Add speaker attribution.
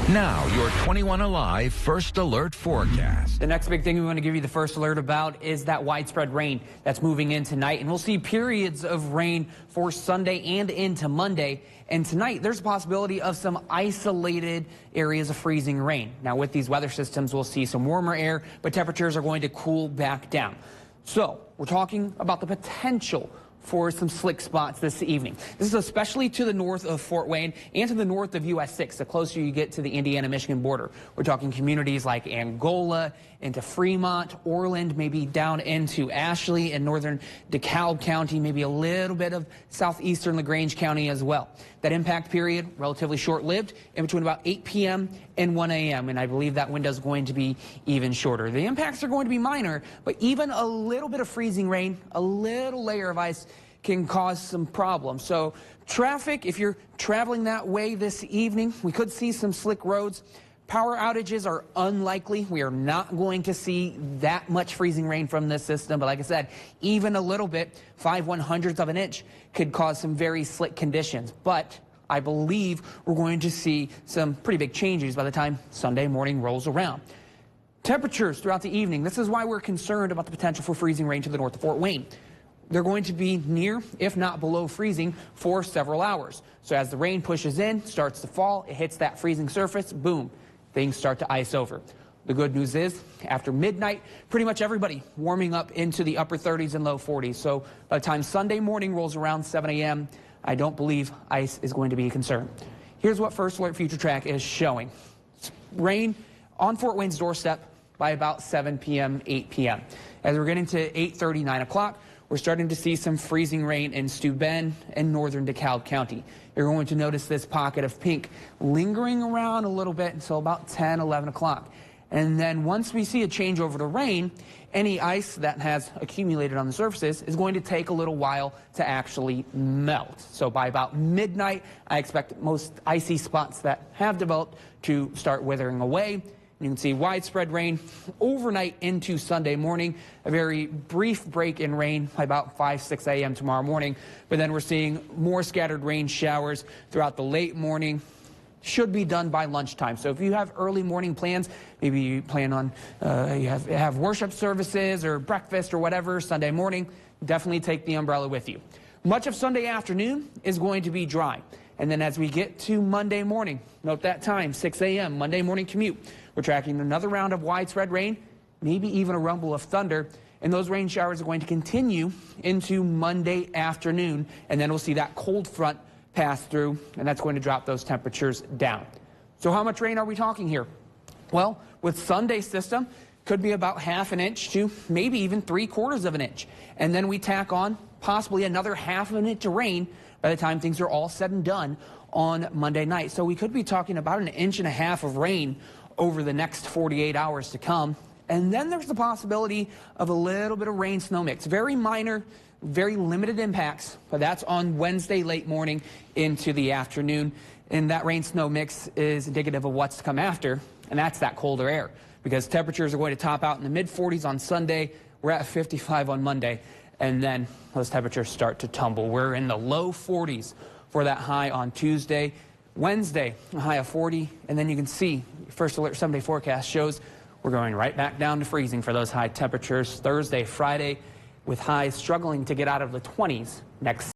Speaker 1: Now, your 21Alive First Alert forecast.
Speaker 2: The next big thing we want to give you the first alert about is that widespread rain that's moving in tonight. And we'll see periods of rain for Sunday and into Monday. And tonight, there's a possibility of some isolated areas of freezing rain. Now, with these weather systems, we'll see some warmer air, but temperatures are going to cool back down. So we're talking about the potential for some slick spots this evening. This is especially to the north of Fort Wayne and to the north of US 6, the closer you get to the Indiana-Michigan border. We're talking communities like Angola, into Fremont, Orland, maybe down into Ashley and northern DeKalb County, maybe a little bit of southeastern LaGrange County as well. That impact period, relatively short-lived, in between about 8 p.m. and 1 a.m., and I believe that window is going to be even shorter. The impacts are going to be minor, but even a little bit of freezing rain, a little layer of ice can cause some problems. So traffic, if you're traveling that way this evening, we could see some slick roads. Power outages are unlikely. We are not going to see that much freezing rain from this system. But like I said, even a little bit, 5/100ths of an inch, could cause some very slick conditions. But I believe we're going to see some pretty big changes by the time Sunday morning rolls around. Temperatures throughout the evening. This is why we're concerned about the potential for freezing rain to the north of Fort Wayne. They're going to be near, if not below freezing, for several hours. So as the rain pushes in, starts to fall, it hits that freezing surface, boom, things start to ice over. The good news is, after midnight, pretty much everybody warming up into the upper 30s and low 40s. So by the time Sunday morning rolls around 7 a.m., I don't believe ice is going to be a concern. Here's what First Alert Future Track is showing. Rain on Fort Wayne's doorstep by about 7 p.m., 8 p.m. As we're getting to 8:30, 9 o'clock, we're starting to see some freezing rain in Steuben and northern DeKalb County. You're going to notice this pocket of pink lingering around a little bit until about 10, 11 o'clock. And then once we see a change over to rain, any ice that has accumulated on the surfaces is going to take a little while to actually melt. So by about midnight, I expect most icy spots that have developed to start withering away. You can see widespread rain overnight into Sunday morning, a very brief break in rain by about 5, 6 a.m. tomorrow morning. But then we're seeing more scattered rain showers throughout the late morning. Should be done by lunchtime. So if you have early morning plans, maybe you plan on you have worship services or breakfast or whatever Sunday morning, definitely take the umbrella with you. Much of Sunday afternoon is going to be dry. And then as we get to Monday morning, note that time, 6 a.m., Monday morning commute, we're tracking another round of widespread rain, maybe even a rumble of thunder. And those rain showers are going to continue into Monday afternoon. And then we'll see that cold front pass through, and that's going to drop those temperatures down. So how much rain are we talking here? Well, with Sunday's system, could be about 1/2 inch to maybe even 3/4 of an inch. And then we tack on possibly another 1/2 inch of rain by the time things are all said and done on Monday night. So we could be talking about 1.5 inches of rain over the next 48 hours to come. And then there's the possibility of a little bit of rain snow mix. Very minor, very limited impacts, but that's on Wednesday late morning into the afternoon. And that rain snow mix is indicative of what's to come after, and that's that colder air. Because temperatures are going to top out in the mid-40s on Sunday. We're at 55 on Monday. And then those temperatures start to tumble. We're in the low 40s for that high on Tuesday. Wednesday, a high of 40. And then you can see First Alert 7-day forecast shows we're going right back down to freezing for those high temperatures Thursday, Friday, with highs struggling to get out of the 20s next